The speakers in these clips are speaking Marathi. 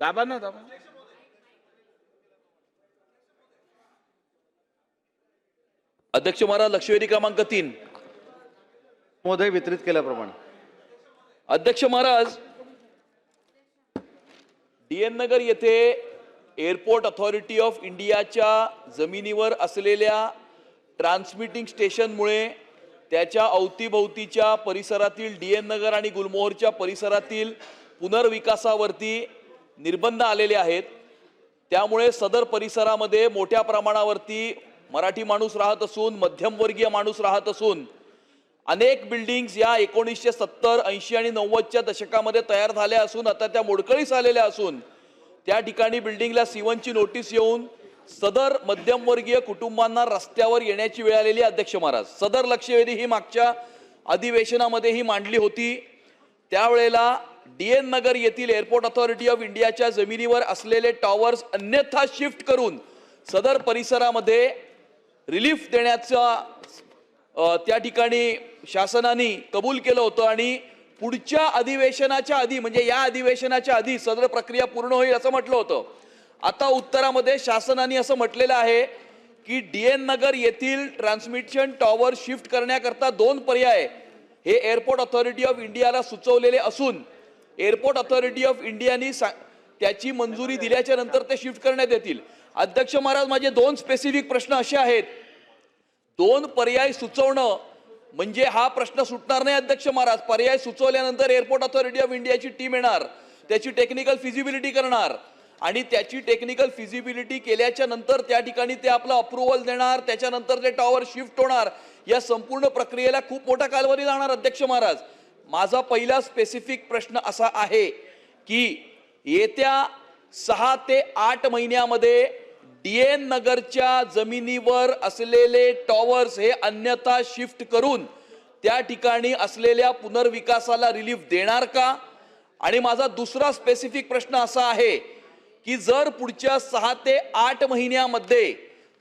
दाबा ना दाबा. अध्यक्ष महाराज, लक्षवेधी क्रमांक 3. महोदय वितरित केल्याप्रमाणे. अध्यक्ष महाराज, DN नगर येथे एअरपोर्ट अथॉरिटी ऑफ इंडियाच्या जमिनीवर असलेल्या ट्रान्समिटिंग स्टेशनमुळे त्याच्या अवतीभोवतीच्या परिसरातील DN नगर आणि गुलमोहरच्या परिसरातील पुनर्विकासावरती निर्बंध आलेले आहेत. त्यामुळे सदर परिसरामध्ये मोठ्या प्रमाणावरती मराठी माणूस राहत असून, मध्यमवर्गीय माणूस राहत असून, अनेक बिल्डिंग्स या 1970, 80 आणि 90च्या दशकामध्ये तयार झाल्या असून आता त्या मोडकळीस आलेल्या असून त्या ठिकाणी बिल्डिंगला C1 ची नोटीस येऊन सदर मध्यमवर्गीय कुटुंबांना रस्त्यावर येण्याची वेळ आलेली. अध्यक्ष महाराज, सदर लक्षवेधी ही मागच्या अधिवेशनामध्ये ही मांडली होती. त्यावेळेला DN नगर येथील एअरपोर्ट अथॉरिटी ऑफ इंडियाच्या जमिनीवर असलेले टॉवर्स अन्यथा शिफ्ट करून सदर परिसरामध्ये रिलीफ देण्याचा त्या ठिकाणी शासनाने कबूल केलं होतं आणि पुढच्या अधिवेशनाच्या आधी म्हणजे या अधिवेशनाच्या आधी सदर प्रक्रिया पूर्ण होईल असं म्हटलं होतं. आता उत्तरामध्ये शासनाने असं म्हटलेलं आहे की DN नगर येथील ट्रान्समिशन टॉवर शिफ्ट करण्याकरता 2 पर्याय हे एअरपोर्ट अथॉरिटी ऑफ इंडियाला सुचवलेले असून एअरपोर्ट अथॉरिटी ऑफ इंडियाने त्याची मंजुरी दिल्याच्या नंतर ते शिफ्ट करण्यात येतील. अध्यक्ष महाराज, माझे 2 स्पेसिफिक प्रश्न असे आहेत. 2 पर्याय सुचवणं म्हणजे हा प्रश्न सुटणार नाही. अध्यक्ष महाराज, पर्याय सुचवल्यानंतर एअरपोर्ट अथॉरिटी ऑफ इंडियाची टीम येणार, त्याची टेक्निकल फिजिबिलिटी करणार आणि त्याची टेक्निकल फिजिबिलिटी केल्याच्या नंतर त्या ठिकाणी ते आपलं अप्रुव्हल देणार, त्याच्यानंतर ते टॉवर शिफ्ट होणार. या संपूर्ण प्रक्रियेला खूप मोठा कालावधी लागणार. अध्यक्ष महाराज, माझा पहिला स्पेसिफिक प्रश्न असा आहे की येत्या 6 ते 8 महिन्यामध्ये DN नगरच्या जमिनीवर असलेले टॉवर्स हे अन्यथा शिफ्ट करून त्या ठिकाणी असलेल्या पुनर्विकासाला रिलीफ देणार का? आणि माझा दुसरा स्पेसिफिक प्रश्न असा आहे की जर पुढच्या 6 ते 8 महिन्यामध्ये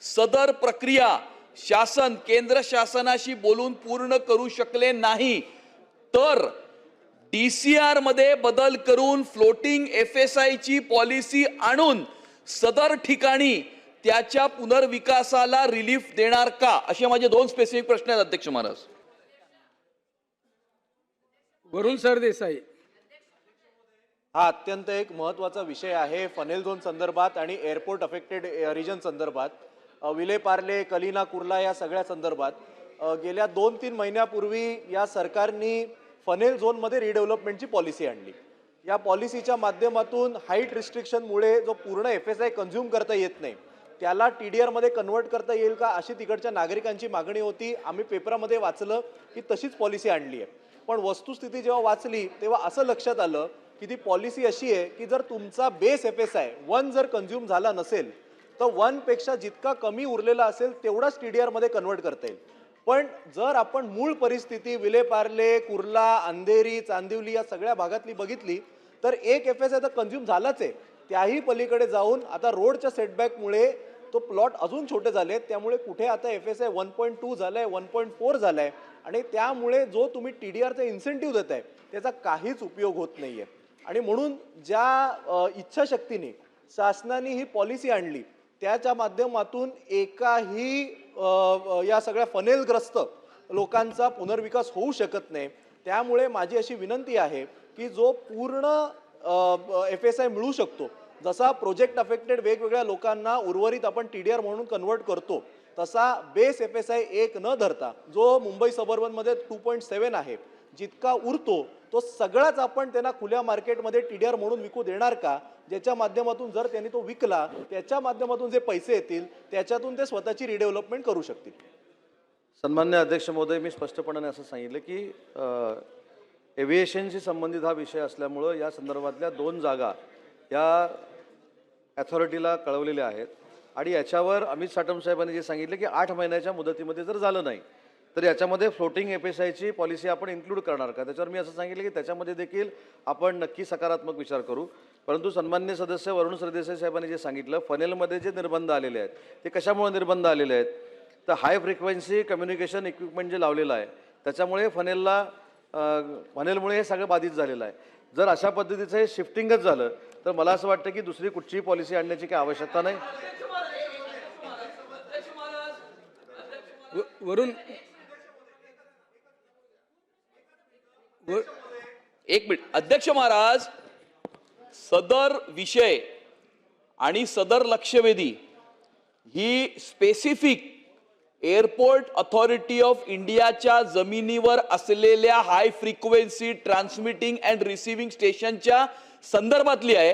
सदर प्रक्रिया शासन केंद्र शासनाशी बोलून पूर्ण करू शकले नाही तर DCR मध्ये बदल करून फ्लोटिंग FSI ची पॉलिसी आणून सदर ठिकाणी त्याच्या पुनर्विकासाला रिलीफ देणार का? असे माझे 2 स्पेसिफिक प्रश्न आहेत. अध्यक्ष महाराज. वरुण सरदेसाई. हा अत्यंत एक महत्त्वाचा विषय आहे फनेल झोन संदर्भात आणि एअरपोर्ट अफेक्टेड रिजन संदर्भात. विलेपार्ले, कलिना, कुर्ला या सगळ्या संदर्भात गेल्या 2-3 महिन्यापूर्वी या सरकारने फनेल झोनमध्ये रिडेव्हलपमेंटची पॉलिसी आणली. या पॉलिसीच्या माध्यमातून हाईट रिस्ट्रिक्शनमुळे जो पूर्ण FSI कन्झ्युम करता येत नाही त्याला TDR मध्ये कन्वर्ट करता येईल का अशी तिकडच्या नागरिकांची मागणी होती. आम्ही पेपरामध्ये वाचलं की तशीच पॉलिसी आणली आहे. पण वस्तुस्थिती जेव्हा वाचली तेव्हा असं लक्षात आलं की ती पॉलिसी अशी आहे की जर तुमचा बेस FSI 1 जर कन्झ्युम झाला नसेल तर 1 पेक्षा जितका कमी उरलेला असेल तेवढाच TDR मध्ये कन्वर्ट करता येईल. पण जर आपण मूळ परिस्थिती विलेपार्ले, कुर्ला, अंधेरी, चांदिवली या सगळ्या भागातली बघितली तर 1 FSI तर कन्झ्युम झालाच आहे. त्याही पलीकडे जाऊन आता रोडच्या सेटबॅकमुळे तो प्लॉट अजून छोटे झाले. त्यामुळे कुठे आता FSI 1.2 झालाय, 1.4 झालाय आणि त्यामुळे जो तुम्ही TDRचा इन्सेंटिव्ह देताय त्याचा काहीच उपयोग होत नाहीये. आणि म्हणून ज्या इच्छाशक्तीने शासनाने ही पॉलिसी आणली त्याच्या माध्यमातून एकाही या सगळ्या फनेलग्रस्त लोकांचा पुनर्विकास होऊ शकत नाही. त्यामुळे माझी अशी विनंती आहे की जो पूर्ण FSI मिळू शकतो, जसा प्रोजेक्ट अफेक्टेड वेगवेगळ्या लोकांना उर्वरित आपण TDR म्हणून कन्वर्ट करतो तसा बेस FSI 1 न धरता जो मुंबई सबअर्बनमध्ये 2.7 आहे जितका उरतो तो सगळाच आपण त्यांना खुल्या मार्केटमध्ये TDR म्हणून विकू देणार का? ज्याच्या माध्यमातून जर त्यांनी तो विकला त्याच्या माध्यमातून जे पैसे येतील त्याच्यातून ते स्वतःची रिडेव्हलपमेंट करू शकतील. सन्मान्य अध्यक्ष महोदय, मी स्पष्टपणाने असं सांगितलं की एव्हिएशनशी संबंधित हा विषय असल्यामुळं या संदर्भातल्या 2 जागा या अथॉरिटीला कळवलेल्या आहेत आणि याच्यावर अमित साटम साहेबांनी जे सांगितलं की 8 महिन्याच्या मुदतीमध्ये जर झालं नाही तर याच्यामध्ये फ्लोटिंग FSI ची पॉलिसी आपण इन्क्लूड करणार का? त्याच्यावर मी असं सांगितलं की त्याच्यामध्ये देखील आपण नक्की सकारात्मक विचार करू. परंतु सन्मान्य सदस्य वरुण सरदेसाई साहेबांनी जे सांगितलं फनेलमध्ये जे निर्बंध आलेले आहेत ते कशामुळे निर्बंध आलेले आहेत तर हाय फ्रिक्वेन्सी कम्युनिकेशन इक्विपमेंट जे लावलेलं आहे त्याच्यामुळे फनेलला फनेलमुळे हे सगळं बाधित झालेलं आहे. जर अशा पद्धतीचं हे शिफ्टिंगच झालं तर मला असं वाटतं की दुसरी कुठचीही पॉलिसी आणण्याची काही आवश्यकता नाही. वरून एक मिनिट अध्यक्ष महाराज, सदर विषय आणि सदर लक्षवेधी ही स्पेसिफिक एअरपोर्ट अथॉरिटी ऑफ इंडियाच्या जमिनीवर असलेल्या high frequency transmitting and receiving स्टेशनच्या संदर्भातली आहे.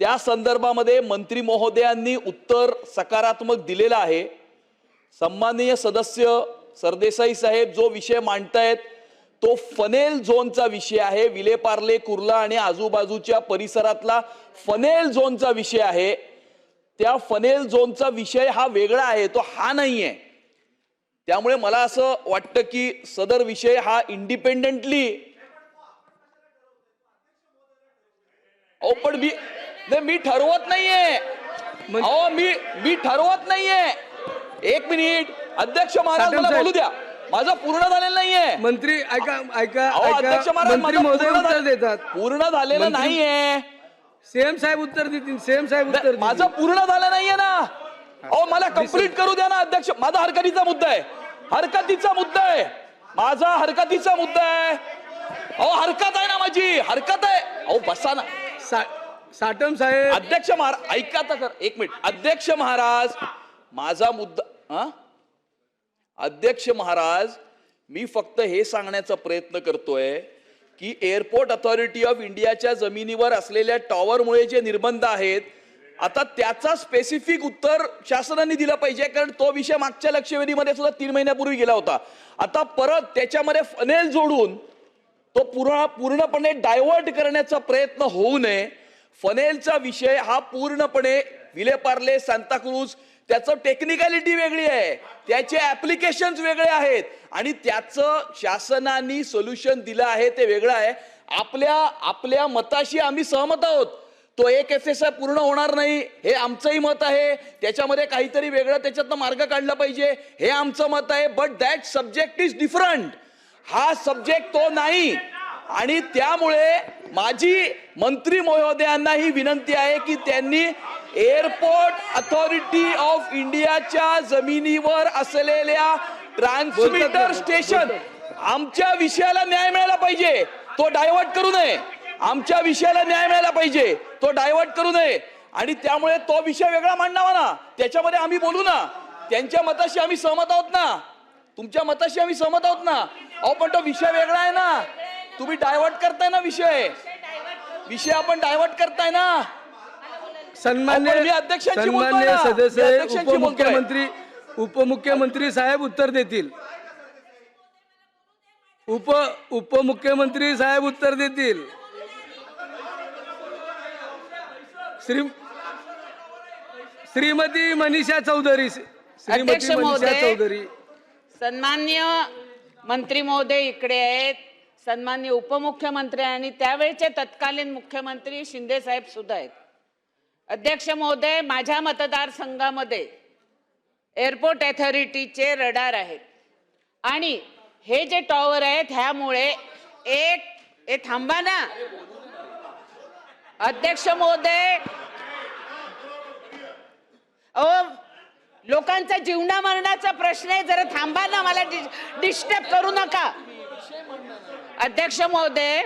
त्या संदर्भामध्ये मंत्री महोदयांनी उत्तर सकारात्मक दिलेलं आहे. सन्माननीय सदस्य सरदेसाई साहेब जो विषय मांडतायत तो फनेल झोनचा विषय आहे. विलेपार्ले, कुर्ला आणि आजूबाजूच्या परिसरातला फनेल झोनचा विषय आहे. त्या फनेल झोनचा विषय हा वेगळा आहे, तो हा नाहीये. त्यामुळे मला असं वाटतं की सदर विषय हा इंडिपेंडेंटली पण मी ठरवत नाहीये. अहो मी ठरवत नाहीये. एक मिनिट अध्यक्ष महाराज, मला बोलू द्या. माझं पूर्ण झालेलं नाहीये. मंत्री ऐका ऐका अध्यक्ष ऐका महाराज, मंत्री माझं महोदय पूर्ण उत्तर देतात. पूर्ण झालेलं नाहीये. सीएम साहेब उत्तर देतील. सीएम साहेब उत्तर देतील. माझं पूर्ण झालं नाहीये ना. अहो मला कंप्लीट करू द्या ना अध्यक्ष. माझा हरकतीचा मुद्दा आहे. हरकतीचा मुद्दा आहे माझा. हरकतीचा मुद्दा आहे. अहो हरकत आहे ना माझी. हरकत आहे. अहो बसा ना. साटम साहेब. अध्यक्ष महाराज ऐका तर एक मिनिट. अध्यक्ष महाराज माझा मुद्दा अध्यक्ष महाराज, मी फक्त हे सांगण्याचा प्रयत्न करतोय की एअरपोर्ट अथॉरिटी ऑफ इंडियाच्या जमिनीवर असलेल्या टॉवरमुळे जे निर्बंध आहेत, आता त्याचा स्पेसिफिक उत्तर शासनाने दिलं पाहिजे. कारण तो विषय मागच्या लक्षवेधीमध्ये सुद्धा 3 महिन्यापूर्वी गेला होता. आता परत त्याच्यामध्ये फनेल जोडून तो पूर्णपणे डायव्हर्ट करण्याचा प्रयत्न होऊ नये. फनेलचा विषय हा पूर्णपणे विलेपार्ले, सांताक्रूज, त्याचं टेक्निकॅलिटी वेगळी आहे, त्याचे ऍप्लिकेशन्स वेगळे आहेत आणि त्याचं शासनाने सोल्युशन दिलं आहे ते वेगळं आहे. आपल्या मताशी आम्ही सहमत आहोत. तो एक FSI पूर्ण होणार नाही हे आमचंही मत आहे. त्याच्यामध्ये काहीतरी वेगळं त्याच्यातनं मार्ग काढला पाहिजे हे आमचं मत आहे. But that subject is different. हा सब्जेक्ट तो नाही. आणि त्यामुळे माझी मंत्री महोदयांना ही विनंती आहे की त्यांनी एअरपोर्ट अथॉरिटी ऑफ इंडियाच्या जमिनीवर असलेल्या ट्रान्समीटर स्टेशन आमच्या विषयाला न्याय मिळाला पाहिजे, तो डायव्हर्ट करू नये. आमच्या विषयाला न्याय मिळाला पाहिजे, तो डायव्हर्ट करू नये. आणि त्यामुळे तो विषय वेगळा मांडावा ना. त्याच्यामध्ये आम्ही बोलू ना. त्यांच्या मताशी आम्ही सहमत आहोत ना. तुमच्या मताशी आम्ही सहमत आहोत ना. अहो पण तो विषय वेगळा आहे ना. तुम्ही डायव्हर्ट करताय ना विषय आपण डायव्हर्ट करताय ना. सन्मान्य सदस्य उपमुख्यमंत्री साहेब उत्तर देतील. उपमुख्यमंत्री साहेब उत्तर देतील. श्रीमती मनीषा चौधरी. अध्यक्ष महोदय, सन्मान्य मंत्री महोदय इकडे आहेत. सन्मान्य उपमुख्यमंत्री आणि त्यावेळचे तत्कालीन मुख्यमंत्री शिंदे साहेब सुद्धा आहेत. अध्यक्ष महोदय, माझ्या मतदारसंघामध्ये एअरपोर्ट अथॉरिटीचे रडार आहेत आणि हे जे टॉवर आहेत ह्यामुळे थांबा ना अध्यक्ष महोदय. लोकांचा जीवना मरणाचा प्रश्न आहे. जरा थांबा ना. मला डिस्टर्ब करू नका. अध्यक्ष महोदय,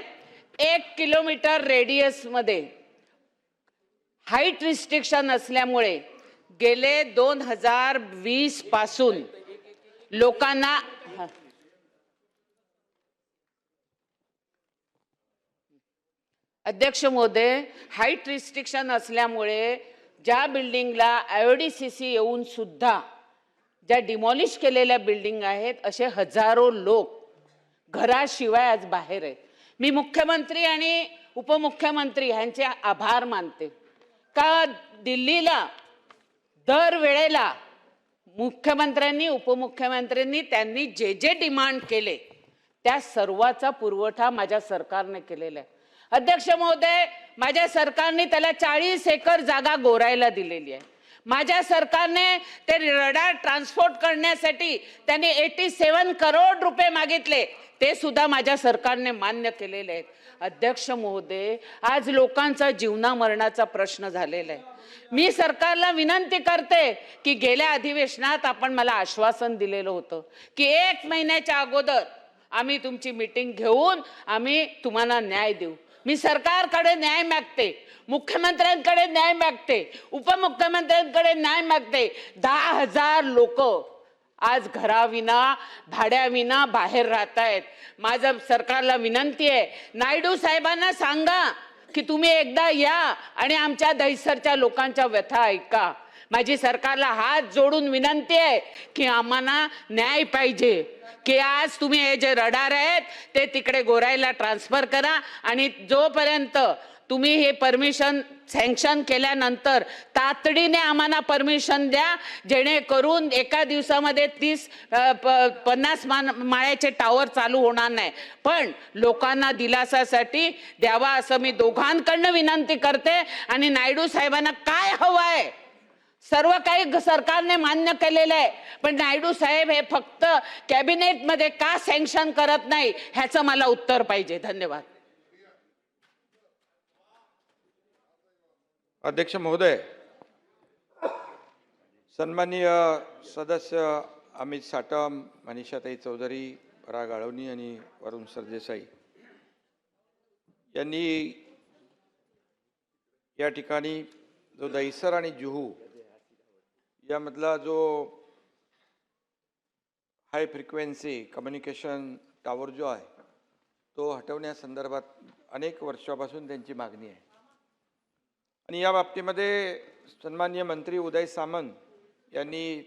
1 किलोमीटर रेडियस मध्ये हाईट रिस्ट्रिक्शन असल्यामुळे गेले 2020 पासून लोकांना अध्यक्ष महोदय, हाईट रिस्ट्रिक्शन असल्यामुळे ज्या बिल्डिंगला IODCC येऊन सुद्धा ज्या डिमॉलिश केलेल्या बिल्डिंग आहेत असे हजारो लोक घराशिवाय आज बाहेर आहेत. मी मुख्यमंत्री आणि उपमुख्यमंत्री यांचे आभार मानते का दिल्लीला दर वेळेला मुख्यमंत्र्यांनी उपमुख्यमंत्र्यांनी त्यांनी जे जे डिमांड केले त्या सर्वाचा पुरवठा माझ्या सरकारने केलेला आहे. अध्यक्ष महोदय, माझ्या सरकारने त्याला 40 एकर जागा गोरायला दिलेली आहे. माझ्या सरकारने ते रडार ट्रान्सपोर्ट करण्यासाठी त्यांनी 87 करोड रुपये मागितले, ते सुद्धा माझ्या सरकारने मान्य केलेले आहेत. अध्यक्ष महोदय, आज लोकांचा जीवना मरणाचा प्रश्न झालेला आहे. मी सरकारला विनंती करते की गेल्या अधिवेशनात आपण मला आश्वासन दिलेलं होतं की 1 महिन्याच्या अगोदर आम्ही तुमची मीटिंग घेऊन आम्ही तुम्हाला न्याय देऊ. मी सरकारकडे न्याय मागते, मुख्यमंत्र्यांकडे न्याय मागते, उपमुख्यमंत्र्यांकडे न्याय मागते. 10,000 लोक आज घराविना भाड्याविना बाहेर राहत आहेत. माझं सरकारला विनंती आहे, नायडू साहेबांना सांगा की तुम्ही एकदा या आणि आमच्या दहिसरच्या लोकांच्या व्यथा ऐका. माझी सरकारला हात जोडून विनंती आहे की आम्हाला न्याय पाहिजे, की आज तुम्ही हे जे रडार आहेत ते तिकडे गोराईला ट्रान्सफर करा आणि जोपर्यंत तुम्ही हे परमिशन सँक्शन केल्यानंतर तातडीने आम्हाला परमिशन द्या, जेणेकरून एका दिवसामध्ये 30-50 माळ्याचे टावर चालू होणार नाही. पण लोकांना दिलासासाठी द्यावा असं मी दोघांकडनं विनंती करते. आणि नायडू साहेबांना काय हवं आहे, सर्व काही सरकारने मान्य केलेलं आहे, पण नायडू साहेब हे फक्त कॅबिनेटमध्ये का सँक्शन करत नाही ह्याचं मला उत्तर पाहिजे. धन्यवाद. अध्यक्ष महोदय, सन्माननीय सदस्य अमित साटम, मनीषाताई चौधरी, पराग आळवणी आणि वरुण सरदेसाई यांनी या ठिकाणी जो दहिसर आणि जुहू यामधला जो हाय फ्रिक्वेन्सी कम्युनिकेशन टावर जो आहे तो हटवण्यासंदर्भात अनेक वर्षापासून त्यांची मागणी आहे. आणि या बाबतीमध्ये सन्माननीय मंत्री उदय सामंत यांनी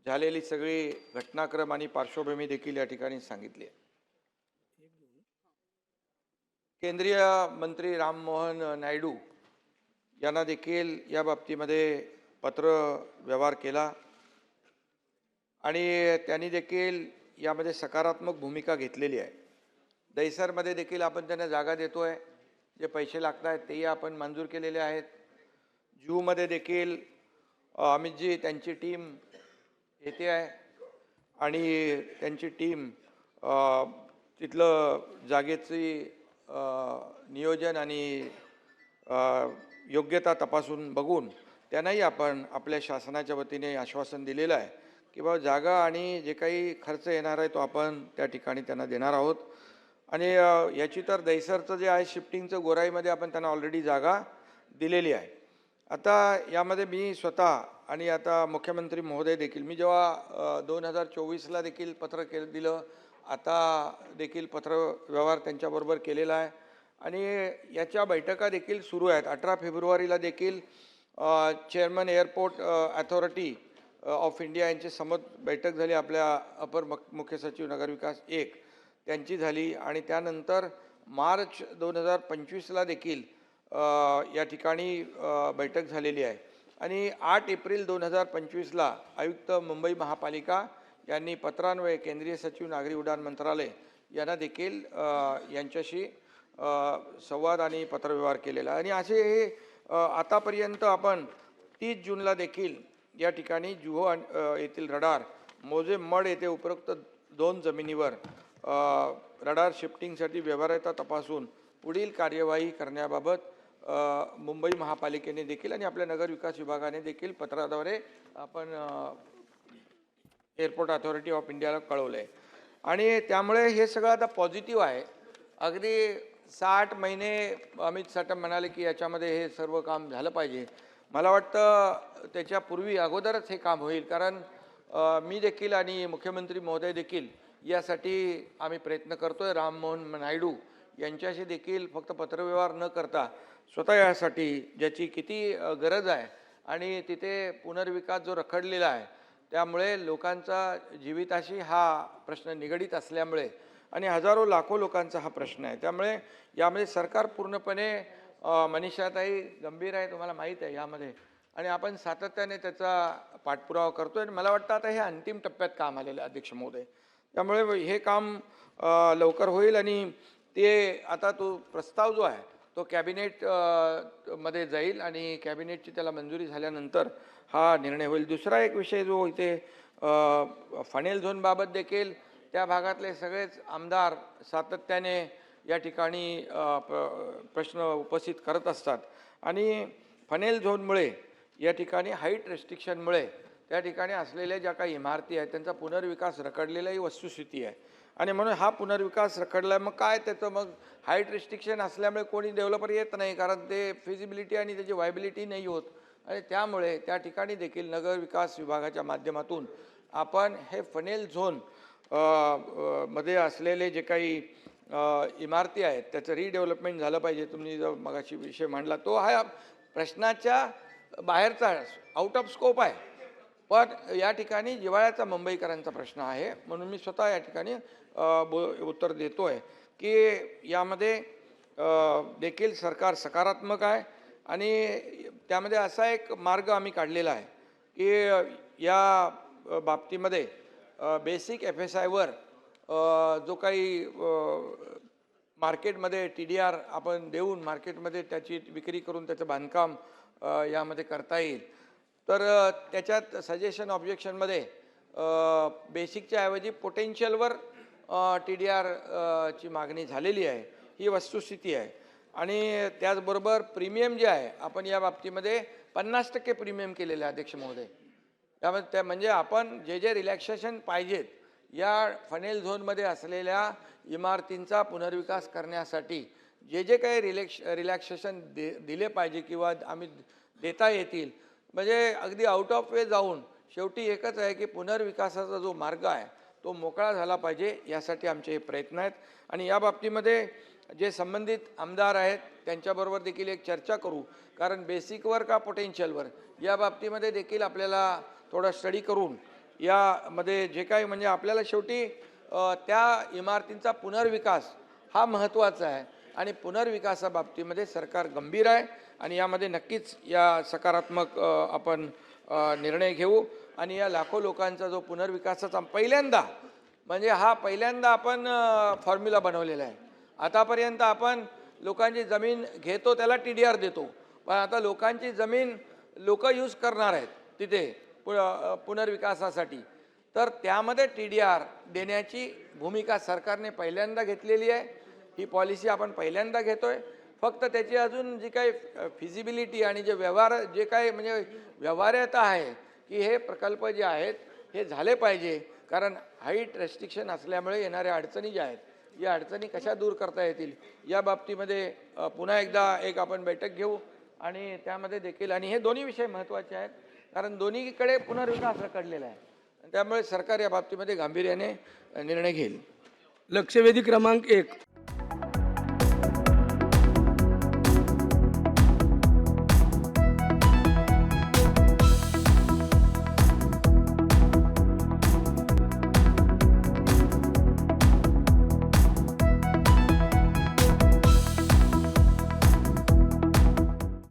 झालेली सगळी घटनाक्रम आणि पार्श्वभूमी देखील या ठिकाणी सांगितली आहे. केंद्रीय मंत्री राममोहन नायडू यांना देखील या बाबतीमध्ये पत्र व्यवहार केला आणि त्यांनी देखील यामध्ये सकारात्मक भूमिका घेतलेली आहे. दहिसरमध्ये देखील आपण त्यांना जागा देतोय, जे पैसे लागत आहेत तेही आपण मंजूर केलेले आहेत. जुहूमध्ये देखील अमितजी त्यांची टीम येते आहे आणि त्यांची टीम तिथलं जागेची नियोजन आणि योग्यता तपासून बघून त्यांनाही आपण आपल्या शासनाच्या वतीने आश्वासन दिलेलं आहे की बाबा जागा आणि जे काही खर्च येणार आहे तो आपण त्या ठिकाणी त्यांना देणार आहोत. आणि याची तर दहिसरचं जे आहे शिफ्टिंगचं गोराईमध्ये आपण त्यांना ऑलरेडी जागा दिलेली आहे. आता यामध्ये मी स्वतः आणि आता मुख्यमंत्री महोदय देखील, मी जेव्हा 2024ला देखील पत्र दिलं, आता देखील पत्र व्यवहार त्यांच्याबरोबर केलेला आहे आणि याच्या बैठका देखील सुरू आहेत. 18 फेब्रुवारीला देखील chairman airport authority of India यांची समोर बैठक झाली, आपल्या अपर मुख्य सचिव नगरविकास 1 त्यांची झाली. आणि त्यानंतर मार्च 2025ला देखील या ठिकाणी बैठक झालेली आहे. आणि 8 एप्रिल 2025ला आयुक्त मुंबई महापालिका यांनी पत्रान्वये केंद्रीय सचिव नागरी उड्डाण मंत्रालय यांना देखील यांच्याशी संवाद आणि पत्रव्यवहार केलेला. आणि असे हे आतापर्यंत आपण 30 जूनला देखील या ठिकाणी जुहू येथील रडार मोजे मड येथे उपरोक्त 2 जमिनीवर रडार शिफ्टिंगसाठी व्यवहार्यता तपासून पुढील कार्यवाही करण्याबाबत मुंबई महापालिकेने देखील आणि आपल्या नगर विकास विभागाने देखील पत्राद्वारे आपण एअरपोर्ट अथॉरिटी ऑफ इंडियाला कळवलं आहे. आणि त्यामुळे हे सगळं आता पॉझिटिव्ह आहे. अगदी 60 महिने अमित साटम म्हणाले की याच्यामध्ये हे सर्व काम झालं पाहिजे. मला वाटतं त्याच्यापूर्वी अगोदरच हे काम होईल, कारण मी देखील आणि मुख्यमंत्री महोदय देखील यासाठी आम्ही प्रयत्न करतोय. राममोहन नायडू यांच्याशी देखील फक्त पत्रव्यवहार न करता स्वतः यासाठी ज्याची किती गरज आहे आणि तिथे पुनर्विकास जो रखडलेला आहे त्यामुळे लोकांचा जीविताशी हा प्रश्न निगडीत असल्यामुळे आणि हजारो लाखो लोकांचा हा प्रश्न आहे, त्यामुळे यामध्ये सरकार पूर्णपणे मनीषाताई गंभीर आहे, तुम्हाला माहीत आहे यामध्ये, आणि आपण सातत्याने त्याचा पाठपुरावा करतो आहे. आणि मला वाटतं आता हे अंतिम टप्प्यात काम आलेलं आहे अध्यक्ष महोदय, त्यामुळे हे काम लवकर होईल. आणि ते आता तो प्रस्ताव जो आहे तो कॅबिनेट मध्ये जाईल आणि कॅबिनेटची त्याला मंजुरी झाल्यानंतर हा निर्णय होईल. दुसरा एक विषय जो इथे फनेल झोनबाबत देखील त्या भागातले सगळेच आमदार सातत्याने या ठिकाणी प्रश्न उपस्थित करत असतात आणि फनेल झोनमुळे या ठिकाणी हाईट रेस्ट्रिक्शनमुळे त्या ठिकाणी असलेल्या ज्या काही इमारती आहेत त्यांचा पुनर्विकास रखडलेला ही वस्तुस्थिती आहे आणि म्हणून हा पुनर्विकास रखडला. मग काय त्याचं मग हाईट रिस्ट्रिक्शन असल्यामुळे कोणी डेव्हलपर येत नाही, कारण ते फिजिबिलिटी आणि त्याची व्हायबिलिटी नाही होत आणि त्यामुळे त्या ठिकाणी देखील नगर विकास विभागाच्या माध्यमातून आपण हे फनेल झोन मध्ये असलेले जे काही इमारती आहेत त्याचं रिडेव्हलपमेंट झालं पाहिजे. तुम्ही जो मगाशी विषय मांडला तो हा प्रश्नाच्या बाहेरचा आउट ऑफ स्कोप आहे, पण या ठिकाणी जिव्हाळ्याचा मुंबईकरांचा प्रश्न आहे म्हणून मी स्वतः या ठिकाणी उत्तर देतो आहे की यामध्ये देखील सरकार सकारात्मक आहे आणि त्यामध्ये असा एक मार्ग आम्ही काढलेला आहे की या बाबतीमध्ये बेसिक FSIवर जो काही मार्केटमध्ये TDR आपण देऊन मार्केटमध्ये त्याची विक्री करून त्याचं बांधकाम यामध्ये करता येईल. तर त्याच्यात सजेशन ऑब्जेक्शनमध्ये बेसिकच्या ऐवजी पोटेन्शियलवर TDR ची मागणी झालेली आहे, ही वस्तुस्थिती आहे. आणि त्याचबरोबर प्रीमियम जे आहे आपण या बाबतीमध्ये 50% प्रीमियम केलेलं आहे अध्यक्ष महोदय. त्यामध्ये त्या म्हणजे आपण जे जे रिलॅक्सेशन पाहिजेत या फनेल झोनमध्ये असलेल्या इमारतींचा पुनर्विकास करण्यासाठी जे जे काही रिलॅक्सेशन दिले पाहिजे किंवा आम्ही देता येतील, म्हणजे अगदी आउट ऑफ वे जाऊन शेवटी एकच आहे की पुनर्विकासाचा जो मार्ग आहे तो मोकळा झाला पाहिजे, यासाठी आमचे हे प्रयत्न आहेत. आणि या बाबतीमध्ये जे संबंधित आमदार आहेत त्यांच्याबरोबर देखील एक चर्चा करू, कारण बेसिकवर का पोटेन्शियलवर या बाबतीमध्ये देखील आपल्याला थोडा स्टडी करून यामध्ये जे काही म्हणजे आपल्याला शेवटी त्या इमारतींचा पुनर्विकास हा महत्त्वाचा आहे आणि पुनर्विकासाबाबतीमध्ये सरकार गंभीर आहे आणि यामध्ये नक्कीच या सकारात्मक आपण निर्णय घेऊ आणि या लाखो लोकांचा जो पुनर्विकासाचा पहिल्यांदा आपण फॉर्म्युला बनवलेला आहे. आतापर्यंत आपण लोकांची जमीन घेतो त्याला TDR देतो, पण आता लोकांची जमीन लोक यूज करणार आहेत तिथे पुनर्विकासासाठी, तर त्यामध्ये TDR देण्याची भूमिका सरकारने पहिल्यांदा घेतलेली आहे. ही पॉलिसी आपण पहिल्यांदा घेतोय. फक्त त्याची अजून जी काही फिजिबिलिटी आणि जे काही म्हणजे व्यवहार्यता आहे की हे प्रकल्प जे आहेत हे झाले पाहिजे, कारण हाईट रेस्ट्रिक्शन असल्यामुळे येणाऱ्या अडचणी ज्या आहेत या अडचणी कशा दूर करता येतील या बाबतीमध्ये पुन्हा एकदा एक आपण बैठक घेऊ आणि त्यामध्ये देखील आणि हे दोन्ही विषय महत्त्वाचे आहेत, कारण दोन्हीकडे पुनर्विकास रखडलेला आहे त्यामुळे सरकार या बाबतीमध्ये गांभीर्याने निर्णय घेईल. लक्षवेधी क्रमांक 1.